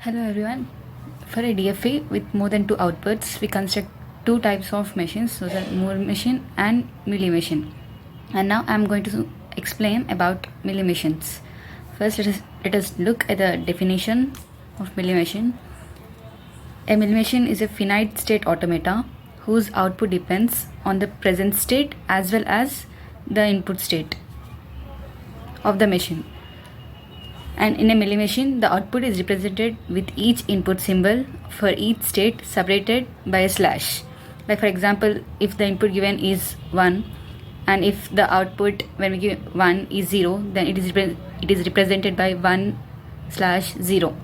Hello everyone. For a DFA with more than two outputs, we construct two types of machines, those are Moore machine and Mealy machine. And now I'm going to explain about Mealy machines. First, let us look at the definition of Mealy machine. A Mealy machine is a finite state automata whose output depends on the present state as well as the input state of the machine. And in a Mealy machine, the output is represented with each input symbol for each state separated by a slash. Like for example, if the input given is 1 and if the output when we give 1 is 0, then it is represented by 1/0.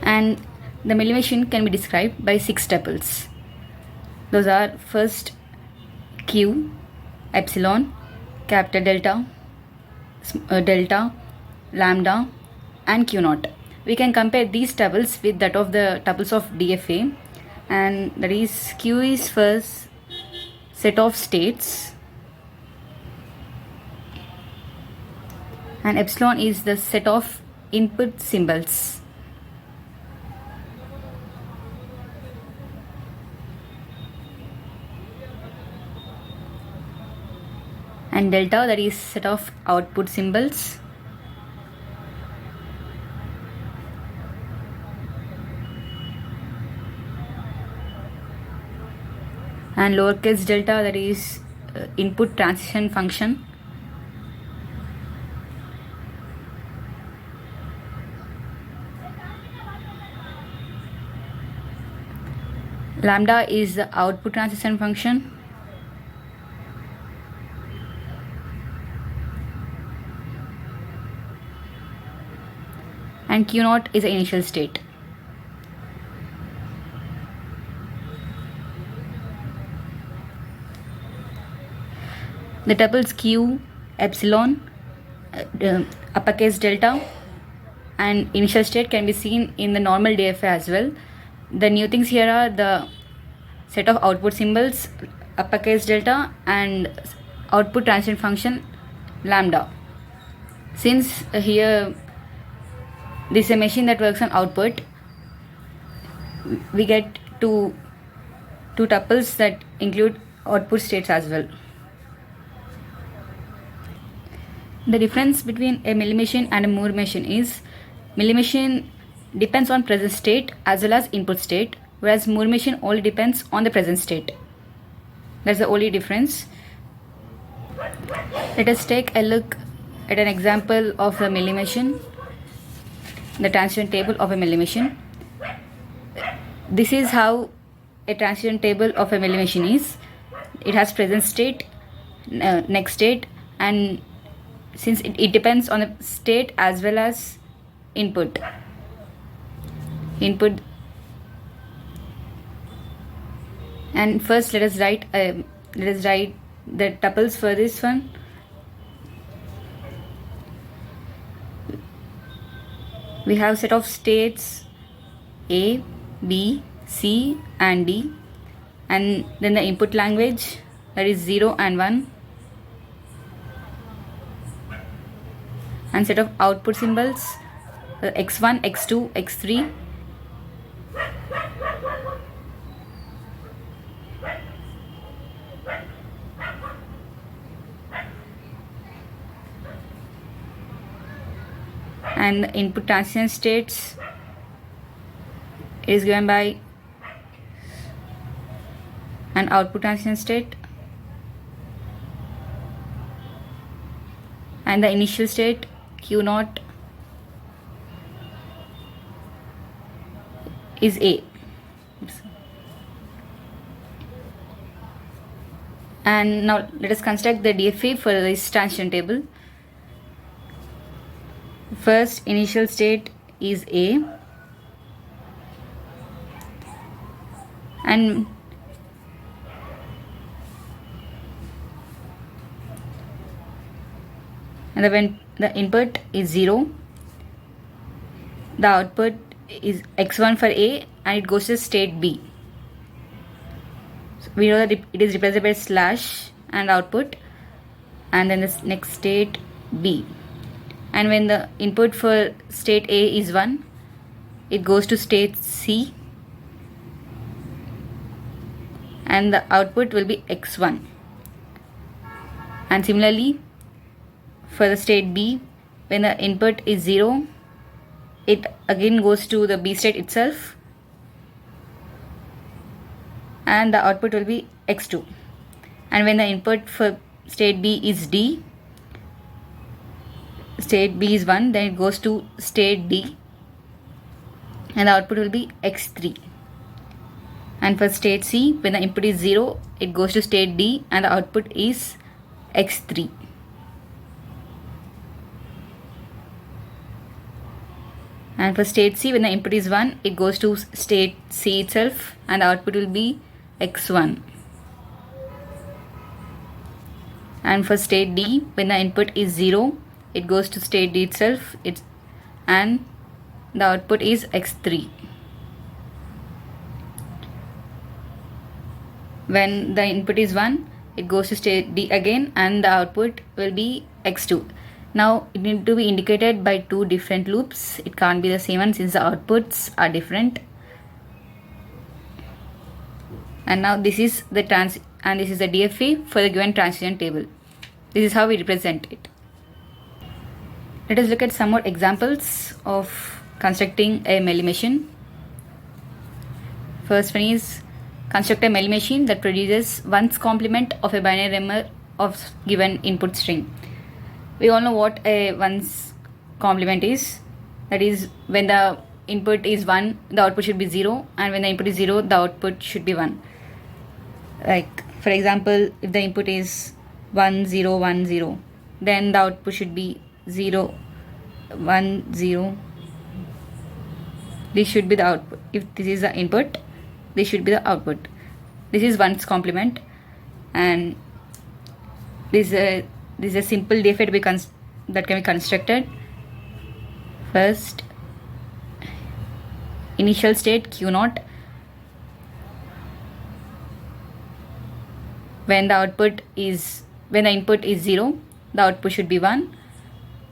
And the Mealy machine can be described by 6 tuples. Those are first Q, epsilon, capital delta, delta, lambda and q naught. We can compare these tuples with that of the tuples of DFA, and that is q is first set of states and epsilon is the set of input symbols. And delta, that is set of output symbols. And lowercase delta, that is input transition function. Lambda is the output transition function. And q naught is the initial state. The tuples q, epsilon, uppercase delta and initial state can be seen in the normal DFA as well. The new things here are the set of output symbols, uppercase delta and output transition function lambda. Since here this is a machine that works on output, we get two tuples that include output states as well. The difference between a Mealy machine and a Moore machine is Mealy machine depends on present state as well as input state, whereas Moore machine only depends on the present state. That's the only difference. Let us take a look at an example of the Mealy machine, the transition table of a Mealy machine. This is how a transition table of a Mealy machine is. It has present state, next state, and since it depends on the state as well as input. And first let us write the tuples for this one. We have set of states A, B, C and D, and then the input language, that is 0 and 1, and set of output symbols x1, x2, x3, and the input transition states is given by an output transition state, and the initial state q naught is A. And now let us construct the DFA for this transition table. First initial state is A, and when the input is 0, the output is x1 for A and it goes to state B. So we know that it is represented by slash and output, and then the next state B. And when the input for state A is 1, it goes to state C, and the output will be x1. And similarly, for the state B, when the input is 0, it again goes to the B state itself, and the output will be x2. And when the input for state B is D, state B is 1, then it goes to state D, and the output will be x3. And for state C, when the input is 0, it goes to state D, and the output is x3. And for state C, when the input is 1, it goes to state C itself, and the output will be x1. And for state D, when the input is 0, it goes to state D itself, and the output is x3. When the input is 1, it goes to state D again, and the output will be x2. Now it needs to be indicated by two different loops. It can't be the same one since the outputs are different. And now this is the this is the DFA for the given transition table. This is how we represent it. Let us look at some more examples of constructing a Mealy machine. First one is construct a Mealy machine that produces ones complement of a binary number of given input string. We all know what a ones complement is. That is, when the input is 1, the output should be 0, and when the input is 0, the output should be 1. Like, for example, if the input is 1 0 1 0, then the output should be 0 1 0. This should be the output. If this is the input, this should be the output. This is ones complement, and this is a simple DFA that can be constructed. First, initial state Q0. When the input is 0, the output should be 1,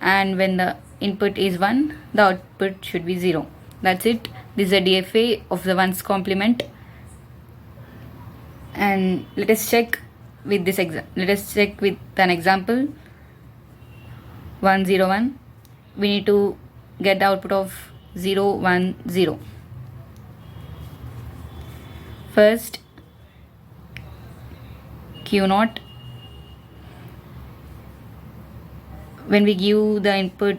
and when the input is 1, the output should be 0. That's it. This is a DFA of the ones complement. And let us check with this let us check with an example. 1 0 1. We need to get the output of 0 1 0. First, Q0. When we give the input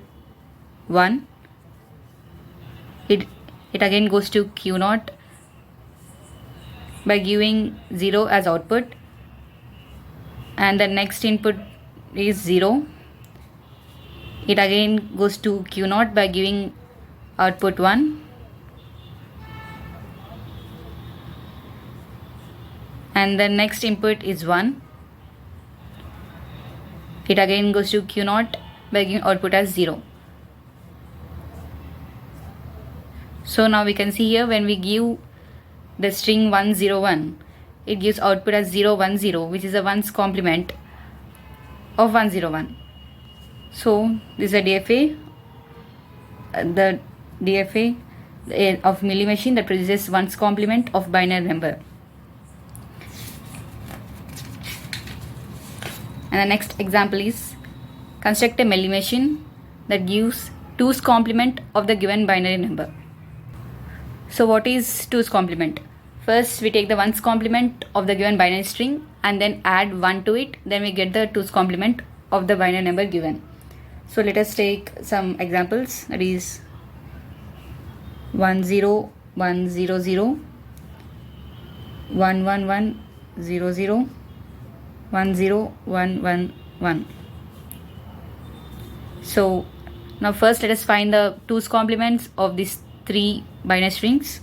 1, it again goes to Q0 by giving 0 as output, and the next input is 0. It again goes to Q0 by giving output 1, and the next input is 1. It again goes to Q0 by giving output as 0. So now we can see here, when we give the string 101, it gives output as 010, which is a ones complement of 101. So this is a DFA, the DFA of Mealy machine that produces ones complement of binary number. And the next example is construct a Mealy machine that gives 2's complement of the given binary number. So what is 2's complement? First, we take the ones complement of the given binary string and then add 1 to it. Then we get the 2's complement of the binary number given. So let us take some examples. That is 10 100 111 00 10111. So now first let us find the 2's complements of these three binary strings.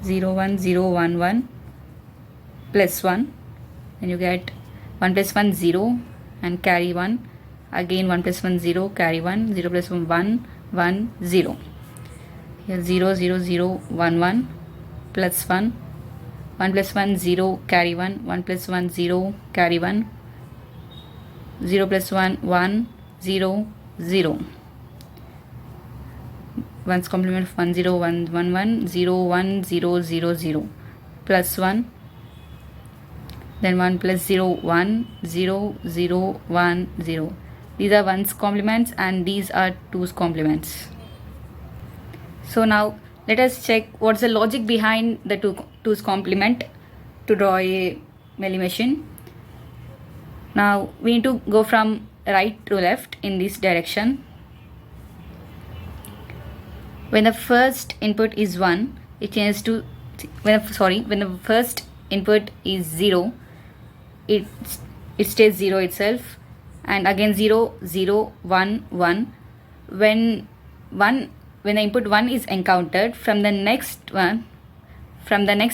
01011 plus 1, then you get 1 plus 1 0 and carry 1, again 1 plus 1 0, carry 1, 0 plus 1 1 1 0. Here 0 0 0 1 1 plus 1, 1 plus 1 0, carry 1, 1 plus 1 0, carry 1, 0 plus 1 1 0 0. ones complement of 1 0 1 1 1 0 1 0 0 0 plus 1, then 1 plus 0 1 0 0 1 0. These are ones complements and these are twos complements. So now let us check what's the logic behind the twos complement to draw a Mealy machine. Now we need to go from right to left in this direction. When the first input is 1, it changes to when the first input is 0, it stays 0 itself, and again 0 0 1 1. When the input 1 is encountered, from the next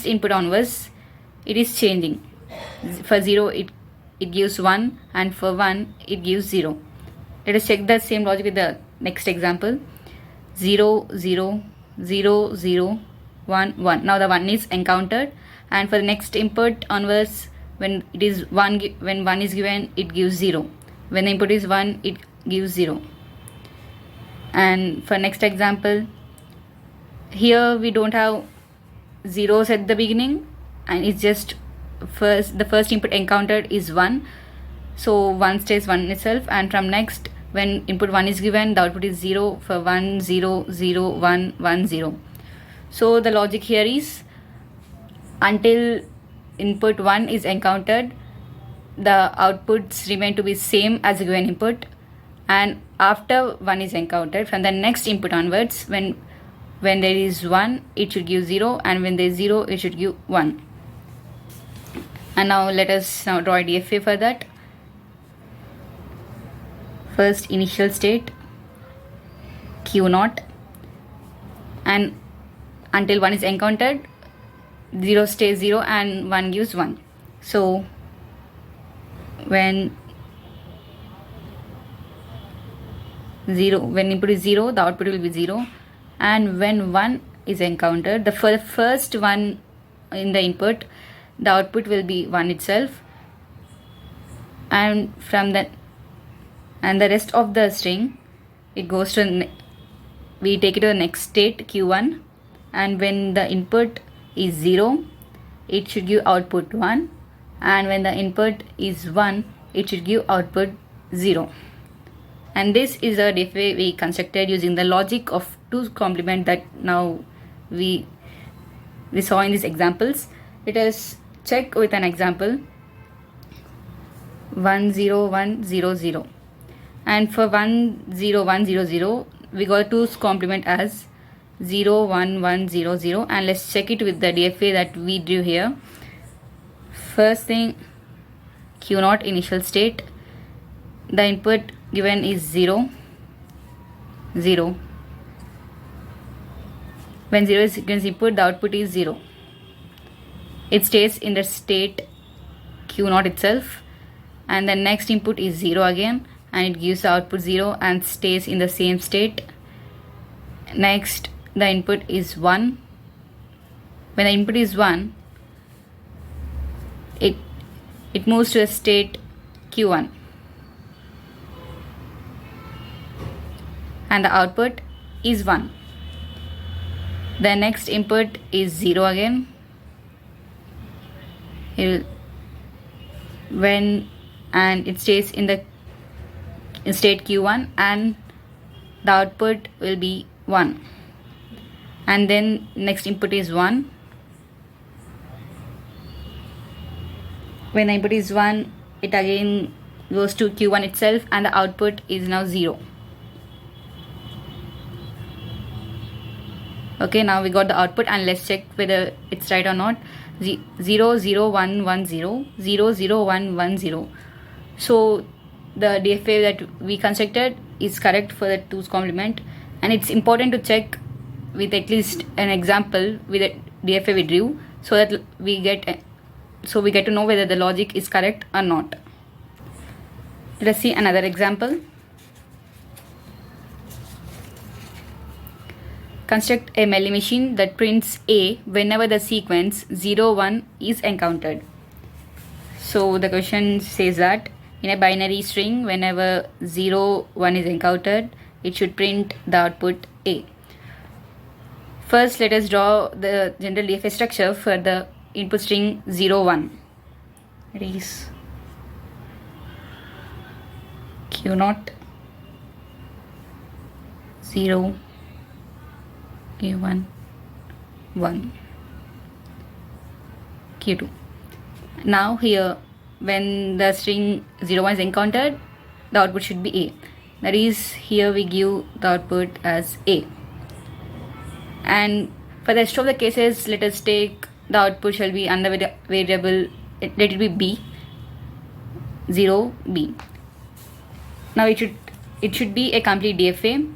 input onwards, it is changing. For 0 it gives 1, and for 1 it gives 0. Let us check the same logic with the next example. 0 0 0 0 1 1. Now the 1 is encountered, and for the next input onwards, when 1 is given, it gives 0. When the input is 1, it gives 0. And for next example, here we don't have zeros at the beginning, and it's just the first input encountered is 1, so 1 stays 1 itself, and from next, when input 1 is given, the output is 0 for 1 0 0 1 1 0. So the logic here is, until input 1 is encountered, the outputs remain to be same as the given input, and after 1 is encountered, from the next input onwards, when there is 1, it should give 0, and when there is 0, it should give 1. And now let us now draw a DFA for that. First initial state Q0, and until 1 is encountered, 0 stays 0 and 1 gives 1. So when input is 0, the output will be 0, and when 1 is encountered, the first one in the input, the output will be 1 itself, and the rest of the string, it goes to we take it to the next state Q1, and when the input is 0, it should give output 1, and when the input is 1, it should give output 0. And this is a DFA we constructed using the logic of twos complement that now we saw in these examples. Let us check with an example. 1 0 1 0 0, and for 1 0 1 0 0, we got twos complement as 0 1 1 0 0, and let's check it with the DFA that we drew here. First thing, Q0 initial state, the input given is 0 0. When 0 is given input, the output is 0. It stays in the state Q0 itself, and the next input is 0 again, and it gives the output 0 and stays in the same state. Next, the input is 1. When the input is 1, it moves to a state Q1, and the output is 1. The next input is 0 again. And it stays in the state Q1, and the output will be 1. And then next input is 1. When the input is 1, it again goes to Q1 itself, and the output is now 0. Okay, now we got the output, and let's check whether it's right or not. 0 0 1 1 0 0 0 1 1 0. So the DFA that we constructed is correct for the twos complement, and it's important to check with at least an example with the DFA we drew, so that we get to know whether the logic is correct or not. Let's see another example. Construct a Mealy machine that prints A whenever the sequence 0 1 is encountered. So the question says that in a binary string, whenever 0 1 is encountered, it should print the output A. First, let us draw the general DFA structure for the input string 0, 1. It is Q0, 0, Q1, 1, Q2. Now here, when the string 0, 1 is encountered, the output should be A. That is, here we give the output as A. And for the rest of the cases, let us take the output shall be under variable, let it be B, 0, B. Now it should be a complete DFA.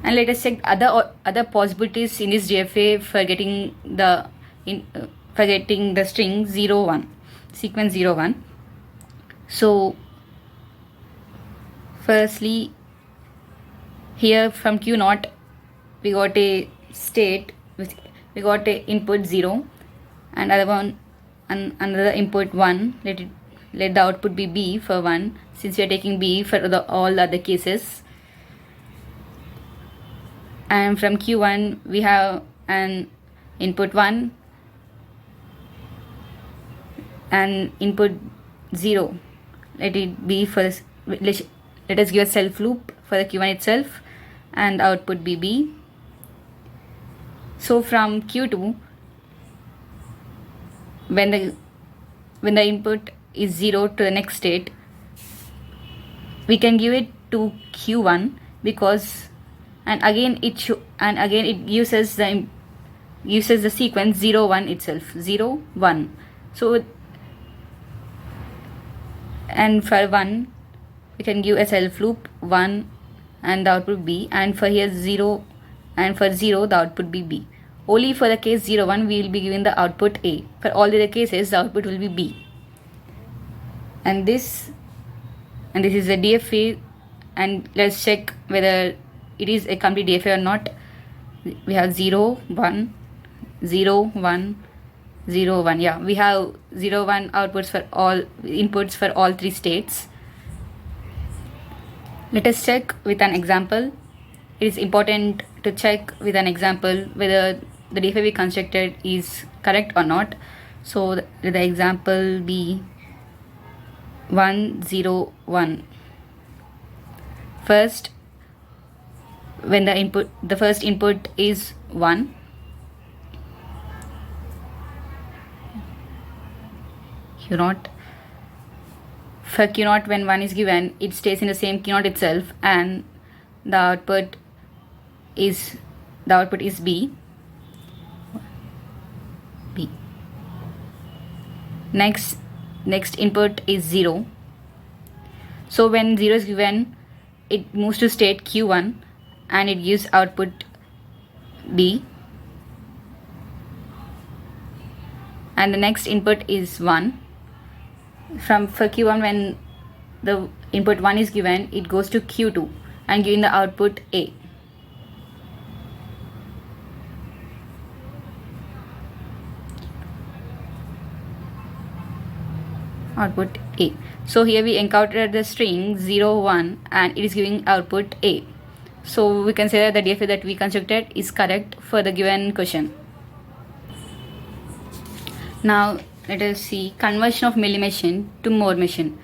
And let us check other possibilities in this DFA for getting the string 0, 1, sequence 0, 1. So firstly, here from Q0 we got a state, we got a input 0 and another input 1. Let the output be B for 1, since we are taking B for all other cases. And from Q1 we have an input 1 and input 0. Let it be first. Let us give a self loop for the Q1 itself, and output be B. So from Q2, when the input is 0 to the next state, we can give it to Q1 because and again it uses the sequence 0, 1 itself, 0, 1. So and for 1 we can give a self loop 1 and the output B, and for here 0 and for 0 the output be B. Only for the case 0, 1 we will be giving the output A. For all the other cases the output will be B. And this is a DFA, and let's check whether it is a complete DFA or not. We have 0, 1, 0, 1, 0, 1. Yeah, we have 0, 1 outputs for all inputs for all three states. Let us check with an example. It is important to check with an example whether the DFA we constructed is correct or not. So let the example be 1, 0, 1. First, when the first input is 1, Q0. For Q0, when 1 is given, it stays in the same Q0 itself, and the output is B. B. Next input is 0. So when 0 is given, it moves to state Q1 and it gives output B. And the next input is 1. For Q1, when the input 1 is given, it goes to Q2 and giving the output A. Output A. So here we encountered the string 0, 1 and it is giving output A. So we can say that the DFA that we constructed is correct for the given question. Now let us see conversion of Mealy machine to Moore machine.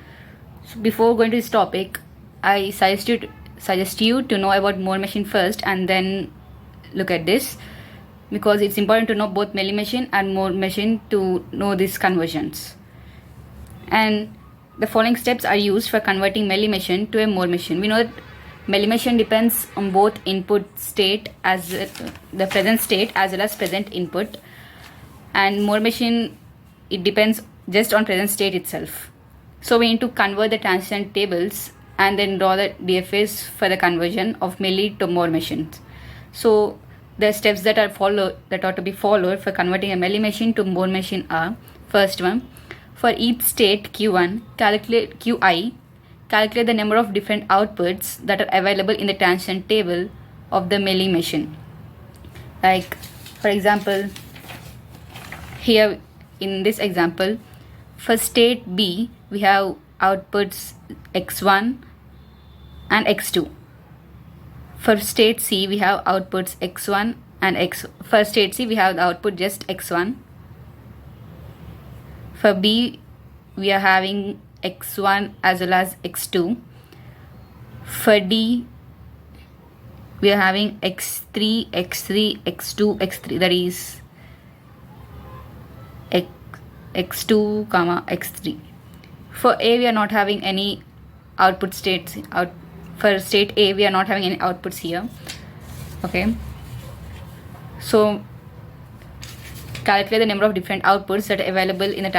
So before going to this topic, I suggest you to know about Moore machine first and then look at this, because it's important to know both Mealy machine and Moore machine to know these conversions. And the following steps are used for converting Mealy machine to a Moore machine. We know that Mealy machine depends on both input state as the present state as well as present input, and Moore machine, it depends just on present state itself. So we need to convert the transition tables and then draw the DFAs for the conversion of Mealy to Moore machines. So the steps that are to be followed for converting a Mealy machine to Moore machine are: first one, for each state Q1, calculate the number of different outputs that are available in the transition table of the Mealy machine. Like for example, here in this example, for state B we have outputs x1 and x2. For state C we have outputs x1 and x. For state C, we have the output just x1. For B, we are having x1 as well as x2. For D, we are having x3, x3, x2, x3, that is x2 comma x3. For A, we are not having any output states. For state A, we are not having any outputs here. Okay, so calculate the number of different outputs that are available in the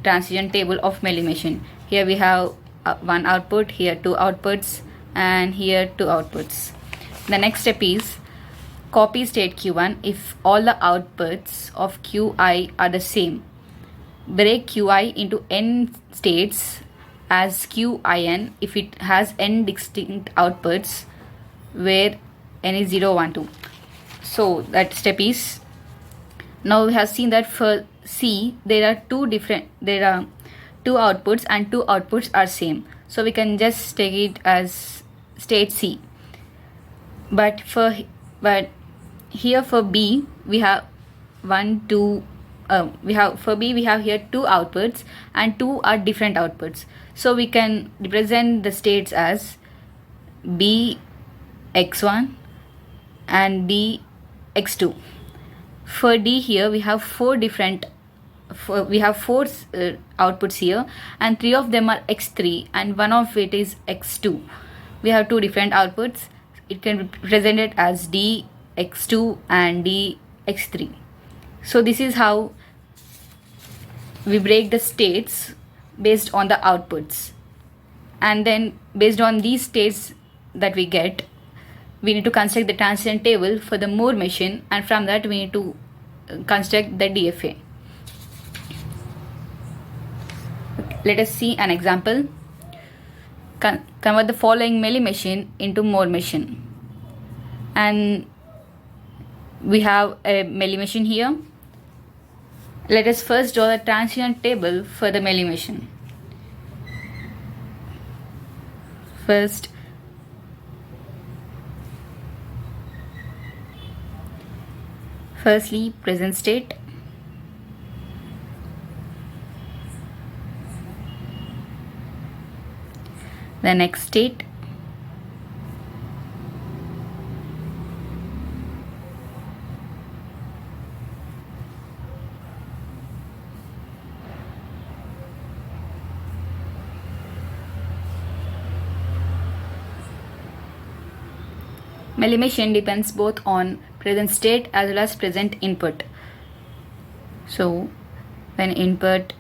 transition table of Mealy machine. Here we have one output, here two outputs, and here two outputs. The next step is copy state Q1 if all the outputs of Qi are the same. Break Qi into n states as Qin if it has n distinct outputs where n is 0, 1, 2. So that step is, now we have seen that for C there are two outputs and two outputs are same. So we can just take it as state C. But here for B we have for B we have here two outputs and two are different outputs. So we can represent the states as B x1 and D x2. For D here we have four outputs here, and three of them are x3 and one of it is x2. We have two different outputs. It can be represented as D x2 and D x3. So this is how we break the states based on the outputs, and then based on these states that we get, we need to construct the transition table for the Moore machine, and from that we need to construct the DFA. Let us see an example. Convert the following Mealy machine into Moore machine, and we have a Mealy machine here. Let us first draw the transition table for the Mealy machine. Firstly, present state. The next state. Mealy machine depends both on present state as well as present input. So when input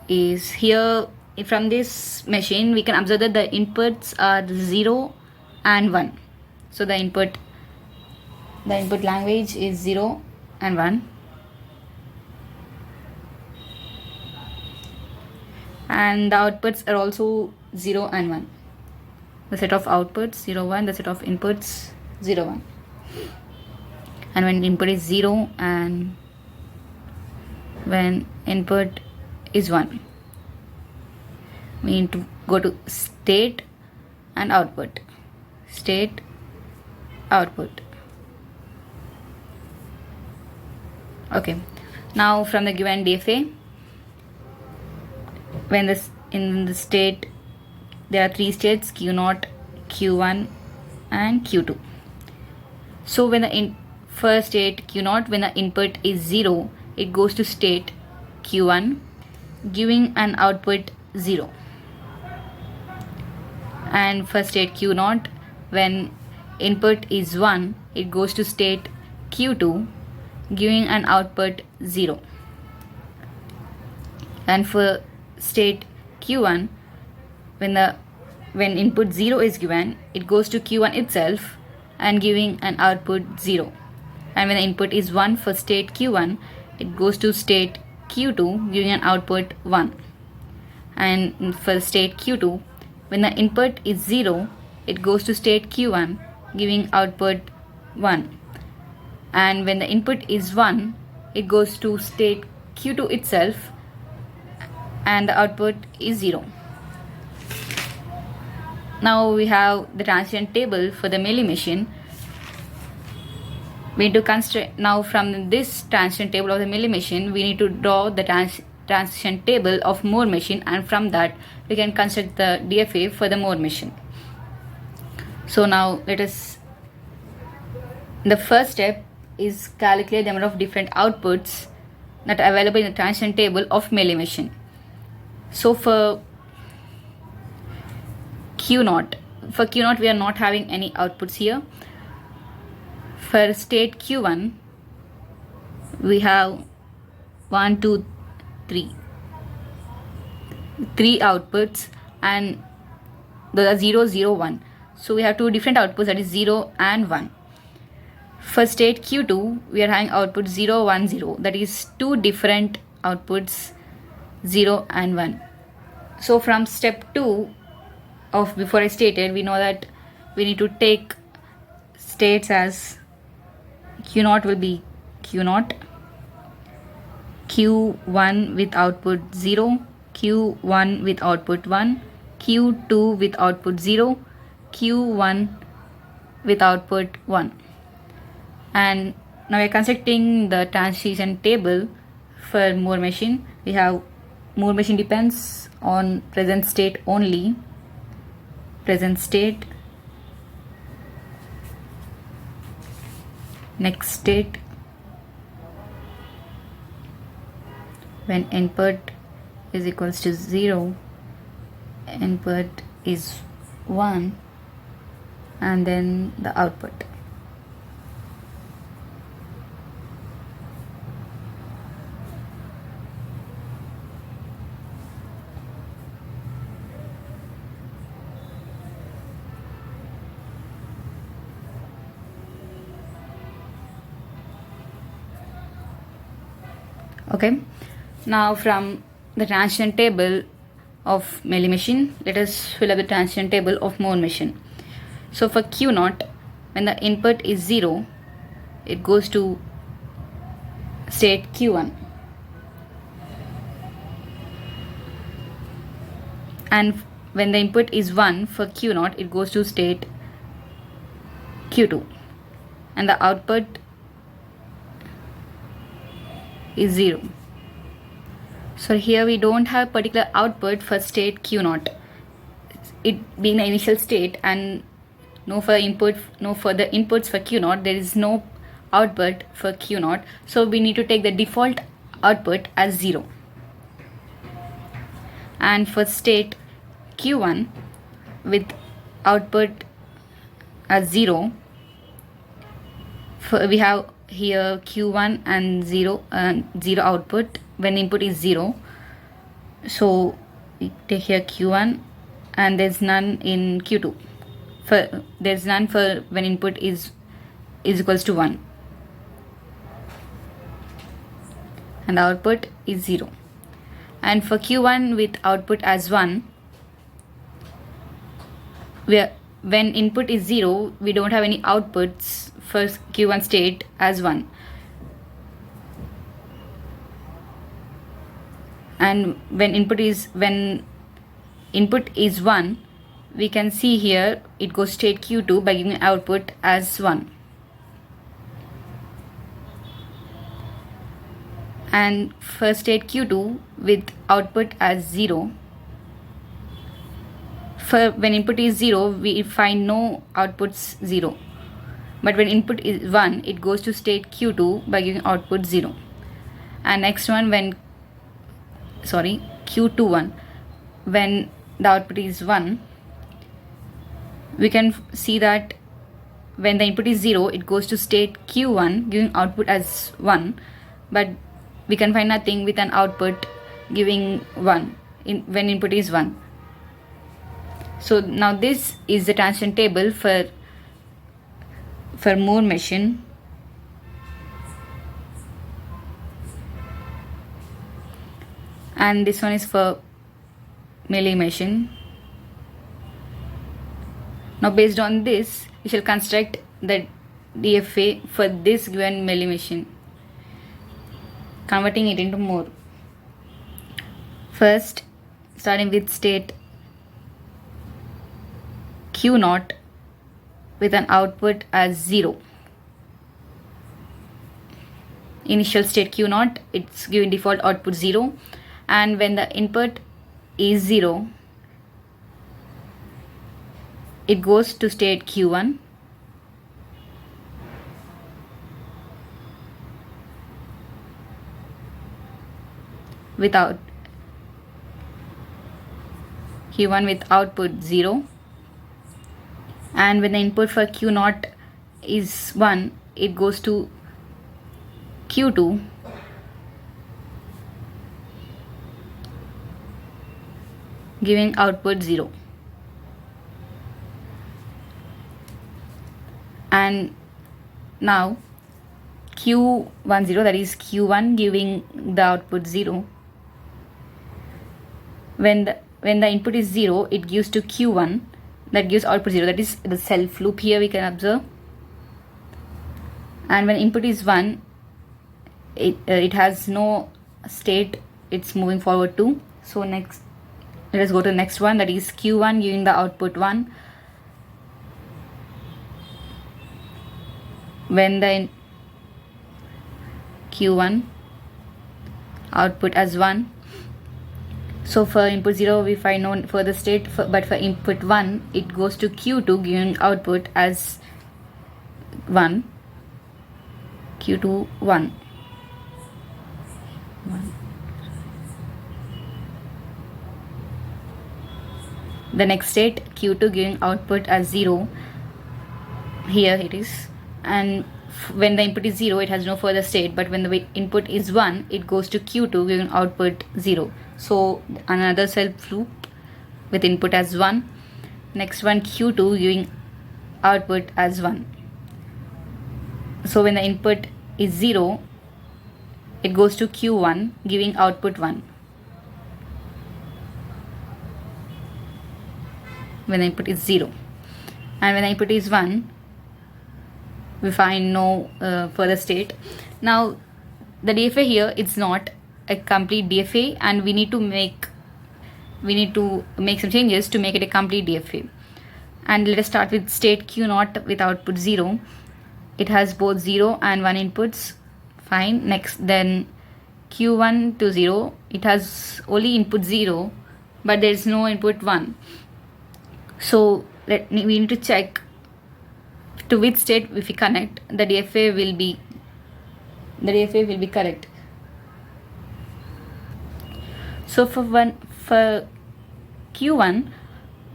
is here, from this machine we can observe that the inputs are 0 and 1. So the input language is 0 and 1, and the outputs are also 0 and 1. The set of outputs 0, 1, the set of inputs 0, 1. And when input is 0 and when input is 1, we need to go to state and output. State, output. Okay, now from the given DFA, when in the state there are three states, Q0, Q1 and Q2. So when the first state Q0, when the input is 0, it goes to state Q1 giving an output 0. And for state Q0, when input is 1, it goes to state Q2 giving an output 0. And for state Q1, when input 0 is given, it goes to Q1 itself and giving an output 0. And when the input is 1 for state Q1, it goes to state Q2 giving an output 1. And for state Q2, when the input is 0, it goes to state Q1 giving output 1. And when the input is 1, it goes to state Q2 itself and the output is 0. Now we have the transition table for the Mealy machine. We need to construct now from this transition table of the Mealy machine. We need to draw the transition table of Moore machine, and from that we can construct the DFA for the Moore machine. So now let us. The first step is calculate the number of different outputs that are available in the transition table of Mealy machine. So for Q0, we are not having any outputs here. For state Q1, we have 1, 2, 3. 3 outputs, and those are 0, 0, 1. So we have two different outputs, that is 0 and 1. For state Q2, we are having output 0, 1, 0. That is two different outputs, 0 and 1. So from step 2 of before I stated, we know that we need to take states as Q0 will be Q0, Q1 with output 0, Q1 with output 1, Q2 with output 0, Q1 with output 1. And now we are constructing the transition table for Moore machine. We have Moore machine depends on present state only. Present state, next state, when input is equals to 0, input is 1, and then the output. Okay, now from the transition table of Mealy machine, let us fill up the transition table of Moore machine. So for Q0, when the input is 0, it goes to state Q1, and when the input is 1 for Q0, it goes to state Q2, and the output is 0. So here we don't have particular output for state Q0, it being the initial state, and no further inputs for Q0. There is no output for Q0, so we need to take the default output as 0. And for state Q1 with output as 0, we have here Q1 and 0 output when input is 0. So we take here Q1, and there's none in Q2. There's none for when input is equals to 1, and the output is 0. And for Q1 with output as 1, when input is 0, we don't have any outputs for Q1 state as 1. And when input is 1, we can see here it goes state Q2 by giving output as 1. And for state Q2 with output as 0, for when input is 0, we find no outputs 0. But when input is 1, it goes to state Q2 by giving output 0. And next one, Q21, when the output is 1, we can see that when the input is 0, it goes to state Q1 giving output as 1, but we can find nothing with an output giving 1 when input is 1. So now this is the transition table for Moore machine. And this one is for Mealy machine. Now based on this, we shall construct the DFA for this given Mealy machine, converting it into Moore. First, starting with state Q0 with an output as 0. initial state Q0, it's giving default output 0, and when the input is 0, it goes to state Q1, without Q1 with output 0, and when the input for Q0 is 1, it goes to Q2, giving output 0. And now Q10, that is Q1 giving the output 0. When the input is 0, it gives to Q1, that gives output 0. That is the self loop here we can observe. And when input is 1, it has no state it's moving forward to. So next, let us go to the next one, that is Q1 giving the output 1. When the Q1 output as 1. So for input 0 we find no further state, but for input 1 it goes to Q2 giving output as 1. Q2 1. The next state Q2 giving output as 0. Here it is. And when the input is 0, it has no further state, but when the input is 1, it goes to Q2 giving output 0. So another self loop with input as 1. Next one, Q2 giving output as 1. So when the input is 0, it goes to Q1 giving output 1. When the input is 0. And when the input is 1, we find no further state. Now the DFA here, it's not a complete DFA, and we need to make some changes to make it a complete DFA. And let us start with state Q0 with output 0. It has both 0 and 1 inputs. Fine. Next, then Q1 to 0, it has only input 0, but there is no input 1. So we need to check to which state if we connect, the DFA will be correct. So for Q1,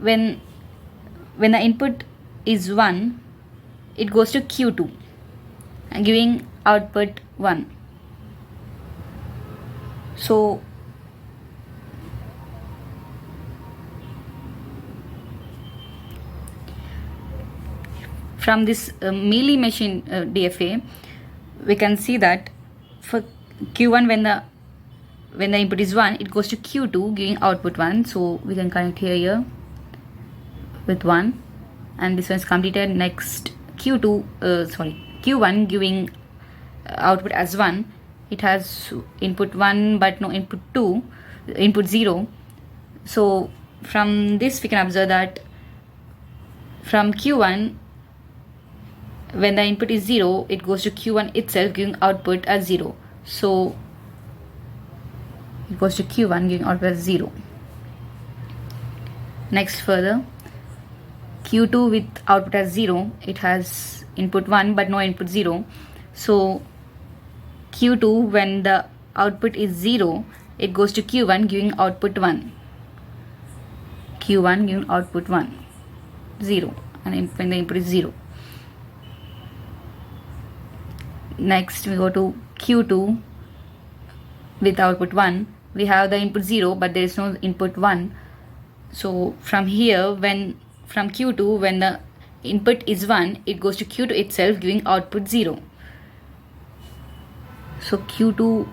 when the input is 1, it goes to Q2 and giving output 1. So from this Mealy machine DFA, we can see that for Q1, when the input is 1, it goes to Q2 giving output 1. So we can connect here with 1, and this one is completed. Next, Q1 giving output as 1. It has input 1 but no input 0. So from this we can observe that from Q1, when the input is 0, it goes to Q1 itself giving output as 0. So it goes to Q1 giving output as 0. Next, further, Q2 with output as 0, it has input 1 but no input 0. So Q2, when the output is 0, it goes to Q1 giving output 1. Q1 giving output 1, 0, and when the input is 0. Next, we go to Q2 with output 1. We have the input 0, but there is no input 1. So from here, from Q2, when the input is 1, it goes to Q2 itself giving output 0. So Q2,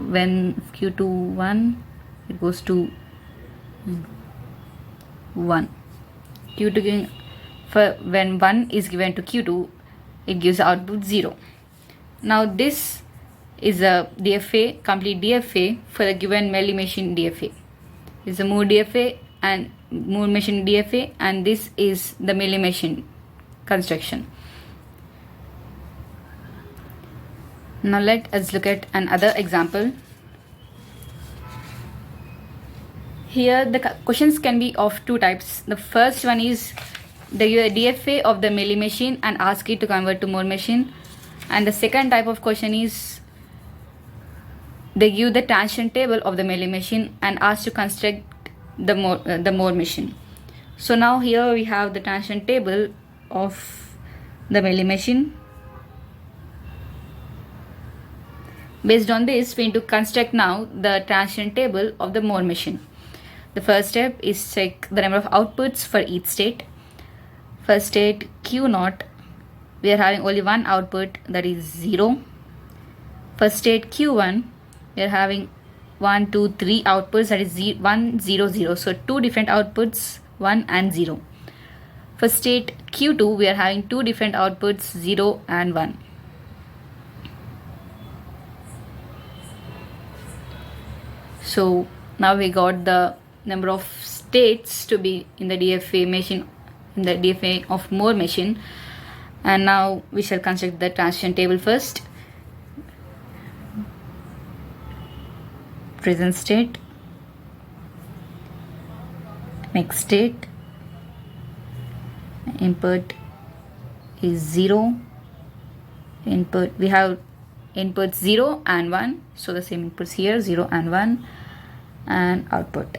when Q2 1, it goes to 1. Q2 giving, when 1 is given to Q2, it gives output 0. Now this is a DFA, complete DFA for the given Mealy machine DFA. This is a Moore DFA and Moore machine DFA, and this is the Mealy machine construction. Now let us look at another example. Here the questions can be of two types. The first one is they give a DFA of the Mealy machine and ask it to convert to Moore machine. And the second type of question is they give the transition table of the Mealy machine and ask to construct the Moore machine. So now here we have the transition table of the Mealy machine. Based on this, we need to construct now the transition table of the Moore machine. The first step is check the number of outputs for each state. First state Q0, we are having only one output, that is 0. First state Q1, we are having 1, 2, 3 outputs, that is 1, 0, 0. So two different outputs, 1 and 0. For state Q2, we are having two different outputs, 0 and 1. So now we got the number of states to be in the DFA machine, in the DFA of Moore machine. And now we shall construct the transition table first. Present state, next state, input is 0, input, we have inputs 0 and 1, so the same inputs here, 0 and 1, and output.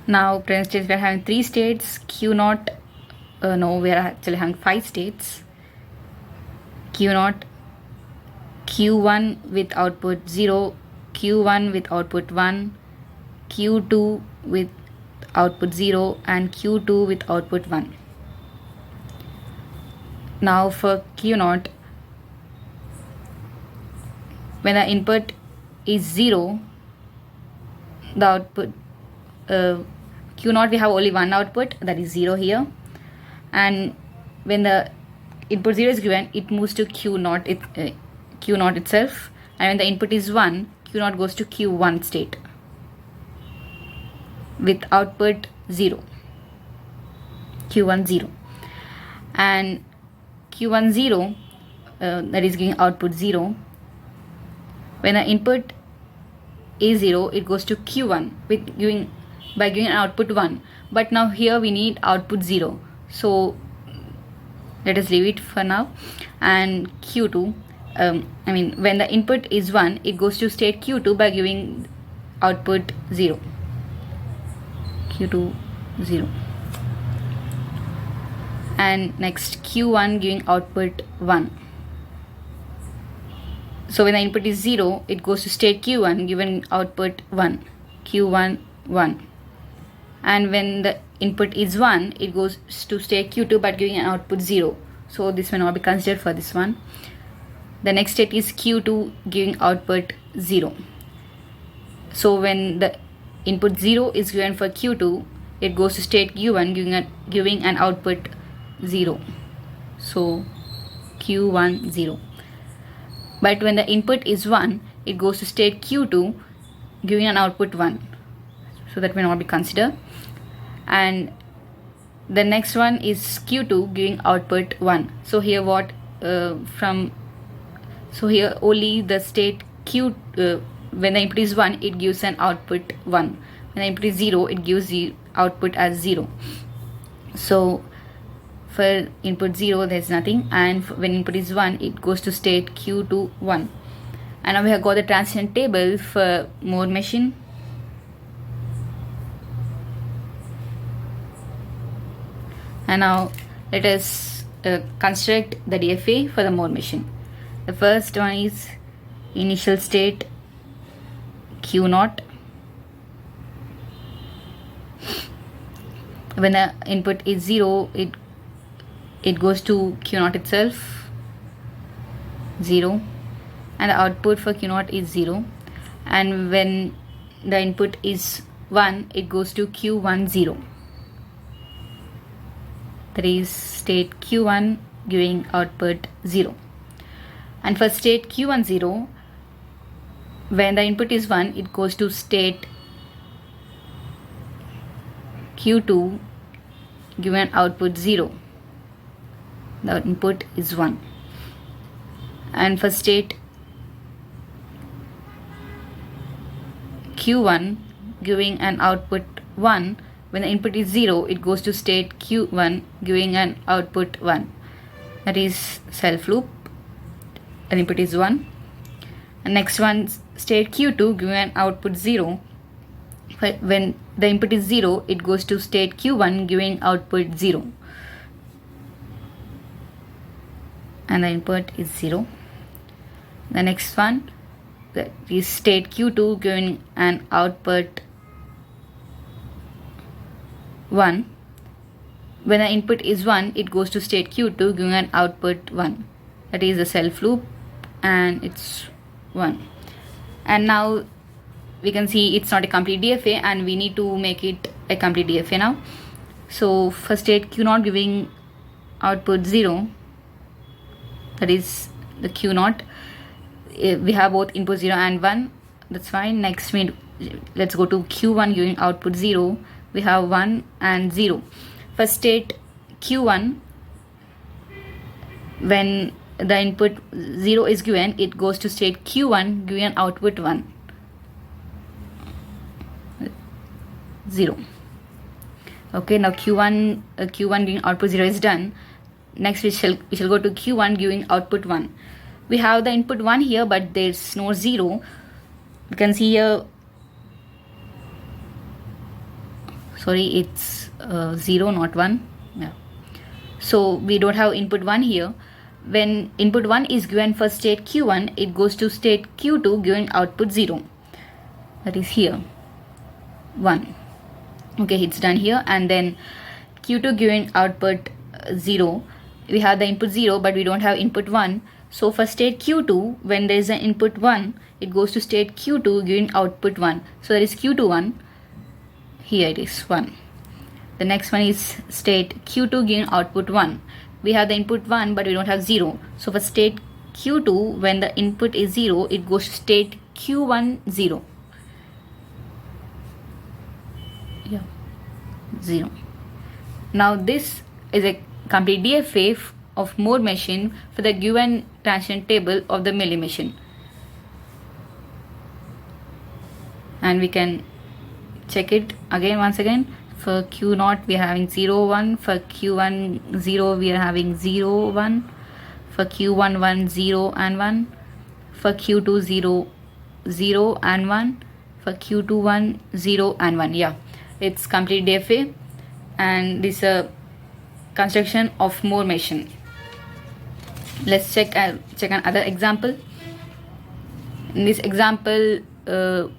Now present states, we are having 3 states. Q0, no, we are actually having 5 states. Q0, Q1 with output 0, Q1 with output 1, Q2 with output 0, and Q2 with output 1. Now for Q0, when the input is 0, the output Q0, we have only one output, that is 0 here, and when the input 0 is given, it moves to Q0 itself, and when the input is 1, Q0 goes to Q1 state with output 0, Q1 0, and Q1 0, that is giving output 0. When the input is 0, it goes to Q1 by giving an output 1, but now here we need output 0, so let us leave it for now. And Q2, when the input is 1, it goes to state Q2 by giving output 0, Q2 0, and next Q1 giving output 1. So when the input is 0, it goes to state Q1 giving output 1, Q1 1. And when the input is 1, it goes to state Q2 but giving an output 0. So this may not be considered for this one. The next state is Q2 giving output 0. So when the input 0 is given for Q2, it goes to state Q1 giving an output 0. So Q1 0. But when the input is 1, it goes to state Q2 giving an output 1. So that may not be considered. And the next one is Q2 giving output 1. So here so here only the state Q, when the input is 1, it gives an output 1. When the input is 0, it gives the output as 0. So for input 0, there is nothing, and when input is 1, it goes to state Q2 1. And now we have got the transition table for Moore machine. And now let us construct the DFA for the Moore machine. The first one is initial state Q0. When the input is 0, it goes to Q0 itself, 0, and the output for Q0 is 0. And when the input is 1, it goes to Q10. That is state Q1 giving output 0. And for state Q10, when the input is 1, it goes to state Q2 given output 0. The input is 1. And for state Q1 giving an output 1, when the input is 0, it goes to state Q1 giving an output 1. That is self loop. The input is 1. And next one, state Q2 giving an output 0. When the input is 0, it goes to state Q1 giving output 0. And the input is 0. The next one, that is state Q2 giving an output 1. When the input is 1, it goes to state Q2 giving an output 1. That is the self loop, and it's 1. And now we can see it's not a complete DFA, and we need to make it a complete DFA now. So for state Q0 giving output 0, that is the Q0, we have both input 0 and 1. That's fine. Next, let's go to Q1 giving output 0. We have 1 and 0. For state Q1, when the input 0 is given, it goes to state Q1 giving an output 1. 0. Okay, now Q1 giving output 0 is done. Next we shall go to Q1 giving output 1. We have the input 1 here, but there's no 0. You can see here, sorry, it's 0 not 1. Yeah. So we don't have input 1 here. When input 1 is given for state Q1, it goes to state Q2 giving output 0. That is here 1. Okay, it's done here. And then Q2 giving output 0. We have the input 0, but we don't have input 1. So for state Q2, when there is an input 1, it goes to state Q2 giving output 1. So there is Q2 1. Here it is 1. The next one is state Q2 giving output 1. We have the input 1, but we don't have 0. So for state Q2, when the input is 0, it goes to state Q1 0. Yeah, 0. Now this is a complete DFA of Moore machine for the given transition table of the Mealy machine. And we can check it again once again. For Q0 we are having 0 1, for Q1 0 we are having 0 1, for Q1 1 0 and 1, for Q2 0 0 and 1, for Q2 1 0 and 1. Yeah, it's complete DFA, and this is a construction of Moore machine. Let's check another example. In this example, the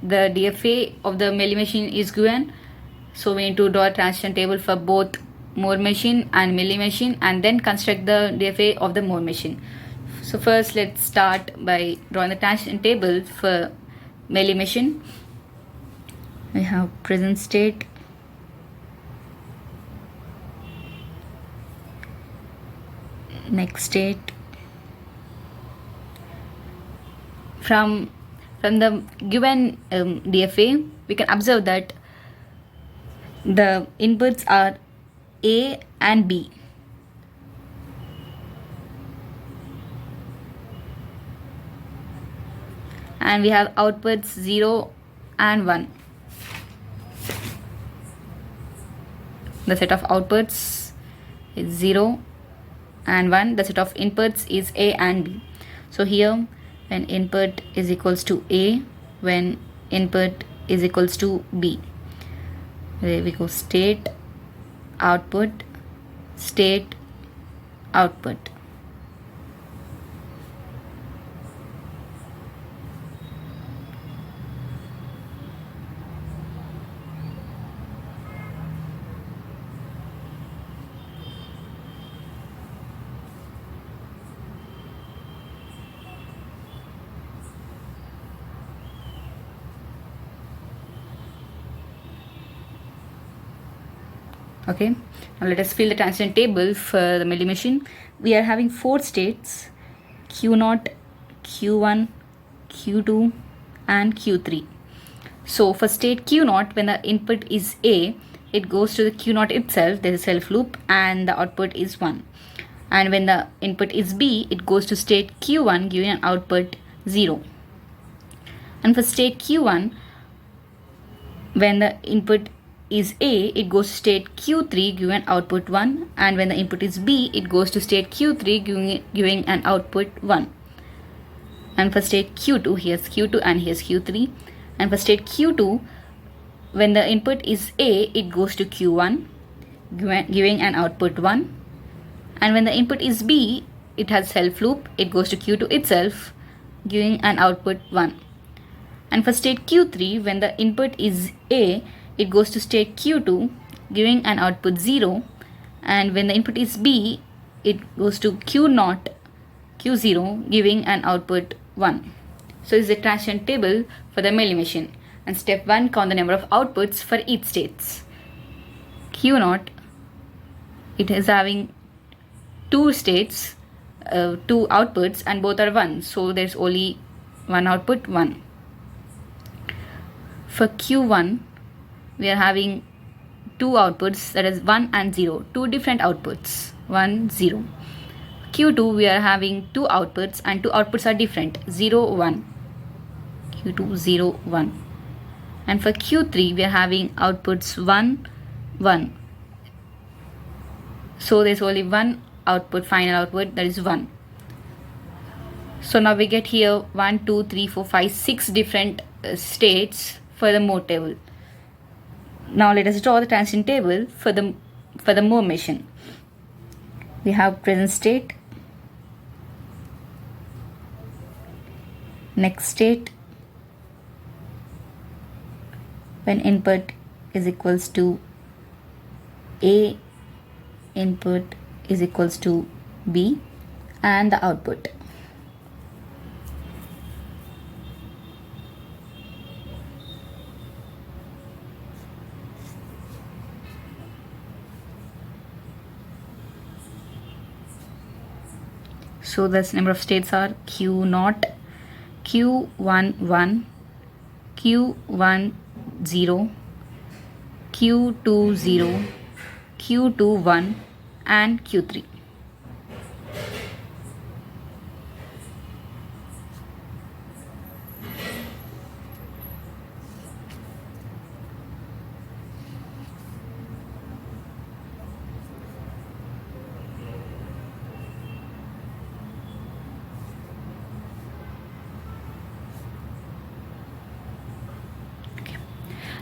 DFA of the Mealy machine is given. So we need to draw a transition table for both Moore machine and Mealy machine, and then construct the DFA of the Moore machine. So first let's start by drawing the transition table for Mealy machine. We have present state, next state. From the given DFA, we can observe that the inputs are A and B. And we have outputs 0 and 1. The set of outputs is 0 and 1. The set of inputs is A and B. So here, when input is equals to A, when input is equals to B. There we go, state, output, state, output. Okay, now let us fill the transition table for the Mealy machine. We are having 4 states: Q0, Q1, Q2 and Q3. So for state Q0, when the input is A, it goes to the Q0 itself, there is a self loop, and the output is 1. And when the input is B, it goes to state Q1 giving an output 0. And for state Q1, when the input is A, it goes to state Q3 giving an output 1, and when the input is B, it goes to state Q3 giving an output 1. And for state Q2, here's Q2 and here's Q3. And for state Q2, when the input is A, it goes to Q1 giving an output 1. And when the input is B, it has self loop, it goes to Q2 itself giving an output 1. And for state Q3, when the input is A, it goes to state Q2 giving an output 0. And when the input is B, it goes to Q0, Q0 giving an output 1. So this is the transition table for the Mealy machine. And step 1, count the number of outputs for each states. Q0, it is having 2 states, 2 outputs, and both are 1. So there's only one output, 1. For Q1, we are having 2 outputs, that is 1 and 0, 2 different outputs, 1, 0. Q2, we are having 2 outputs, and 2 outputs are different, 0, 1. Q2, 0, 1. And for Q3, we are having outputs 1, 1. So there's only one output, final output, that is 1. So now we get here 1, 2, 3, 4, 5, 6 different states for the mode table. Now let us draw the transition table for the mode machine. We have present state, next state, when input is equals to A, input is equals to B, and the output. So the number of states are Q0, Q11, Q10, Q20, Q21 and Q3.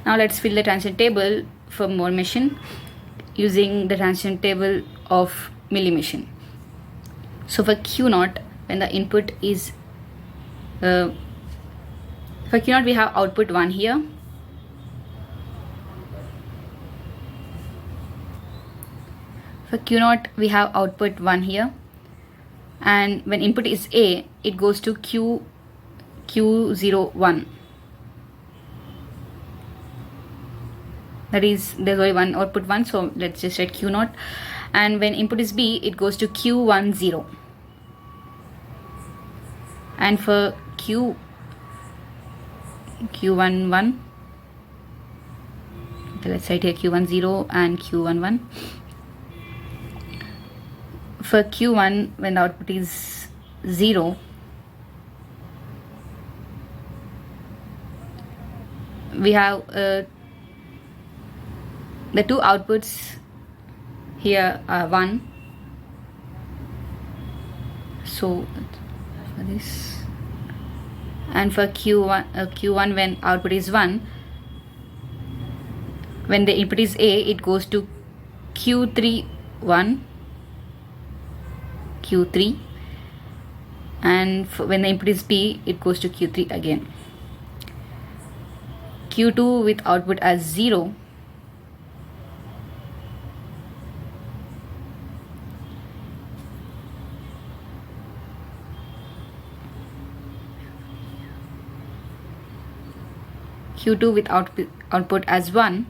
Now let's fill the transition table for mode machine using the transition table of Mealy machine. So for Q0, when the input is for Q0, we have output 1 here. For Q0, we have output 1 here, and when input is A, it goes to Q01. That is, there's only one output 1, so let's just write Q0. And when input is B, it goes to Q10. And for Q11, okay, let's write here Q10 and Q11. For Q1, when the output is 0, we have the 2 outputs here are 1. So for this, and for Q1 when output is 1, when the input is A, it goes to Q31, Q3, and when the input is B, it goes to Q3 again. Q2 with output as 0, Q2 with output as 1,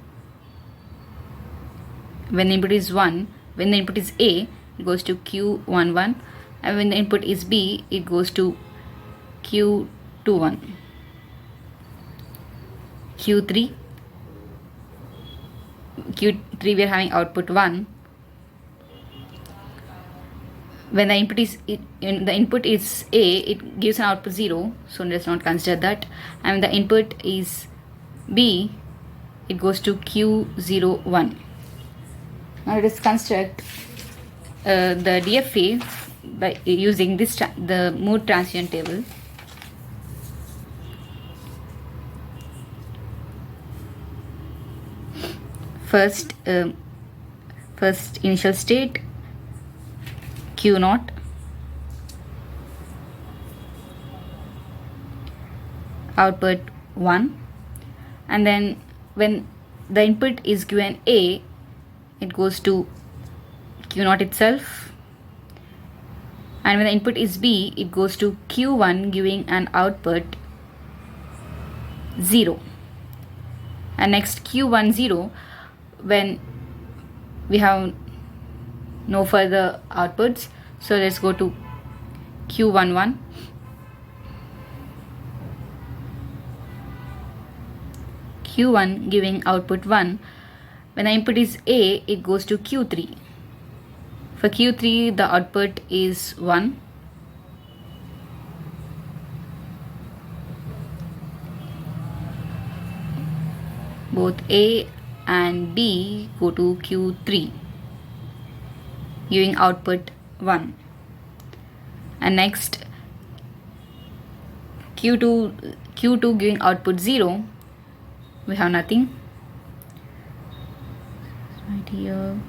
when the input is 1, when the input is A, it goes to Q11, and when the input is B, it goes to Q21. Q3 we are having output 1. When the input is A, it gives an output 0, so let's not consider that. And when the input is B, it goes to Q01. Now let us construct the DFA by using the mood transition table. First initial state Q0, output 1, and then when the input is given A, it goes to Q0 itself, and when the input is B, it goes to Q1, giving an output 0. And next Q10, when we have no further outputs, so let's go to Q11. Q1 giving output 1. When the input is A, it goes to Q3. For Q3, the output is 1. Both A and B go to Q3, giving output 1. And next Q2 giving output 0. We have nothing right here.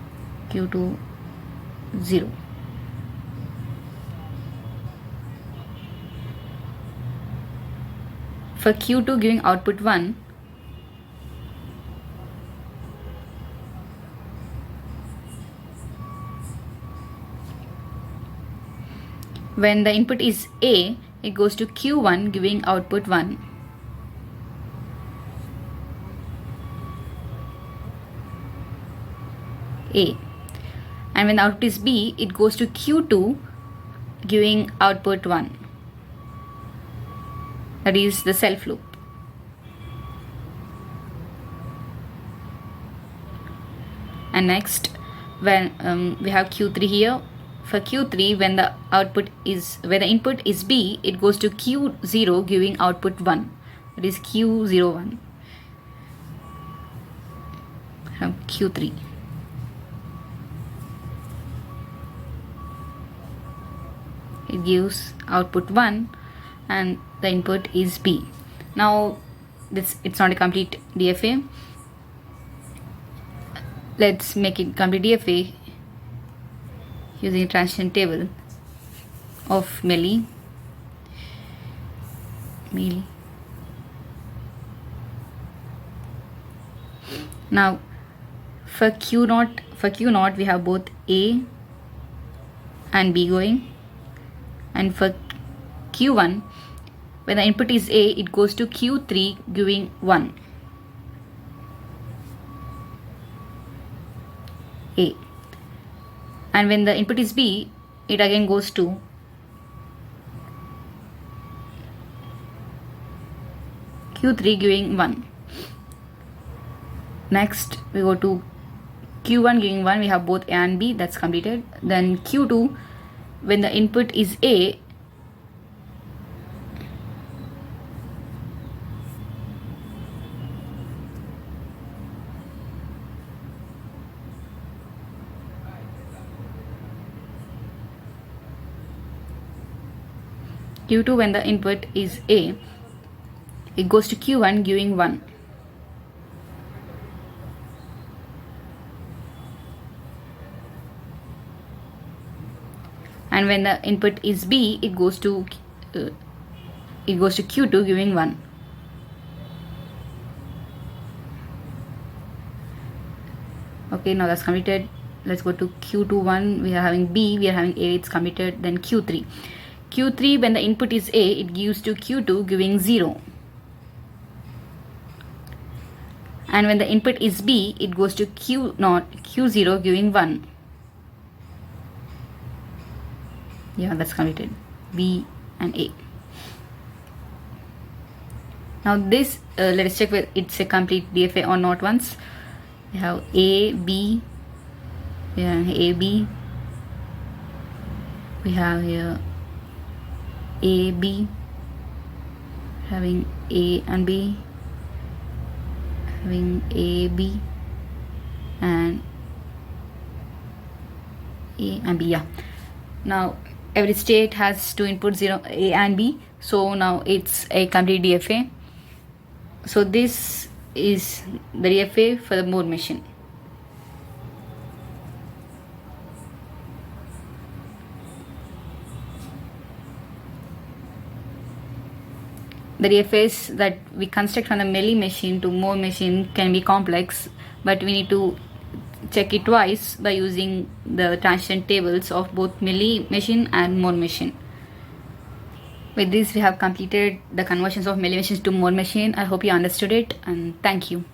Q2 0. For Q2 giving output 1, when the input is A, it goes to Q1, giving output 1. A. And when the output is B, it goes to Q2, giving output 1. That is the self loop. And next, when we have Q3 here. For Q3, when the input is B, it goes to Q0, giving output 1. That is Q01. From Q3. It gives output 1, and the input is B. Now it's not a complete DFA. Let's make it complete DFA using a transition table of Mealy. Now for Q0 we have both A and B going, and for Q1, when the input is A, it goes to Q3, giving 1. A. And when the input is B, it again goes to Q3, giving 1. Next we go to Q1 giving 1. We have both A and B, that's completed. Then Q2, when the input is A, Q2 when the input is A, it goes to Q1, giving 1. And when the input is B, it goes to Q2, giving 1. Okay, now that's completed. Let's go to Q21. We are having B, we are having A, it's committed. Then Q3. Q3, when the input is A, it gives to Q2, giving 0. and when the input is B, it goes to Q0 giving 1. Yeah, that's completed. B and A. Now this, let us check whether it's a complete DFA or not once. We have A, B, A, B. We have here A, B, having A and B, having A, B, and A and B. Yeah. Now every state has two inputs, 0, A and B. So now it's a complete DFA. So this is the DFA for the Moore machine. The DFAs that we construct from the Mealy machine to Moore machine can be complex, but we need to check it twice by using the transition tables of both Mealy machine and Moore machine. With this, we have completed the conversions of Mealy machines to Moore machine. I hope you understood it, and thank you.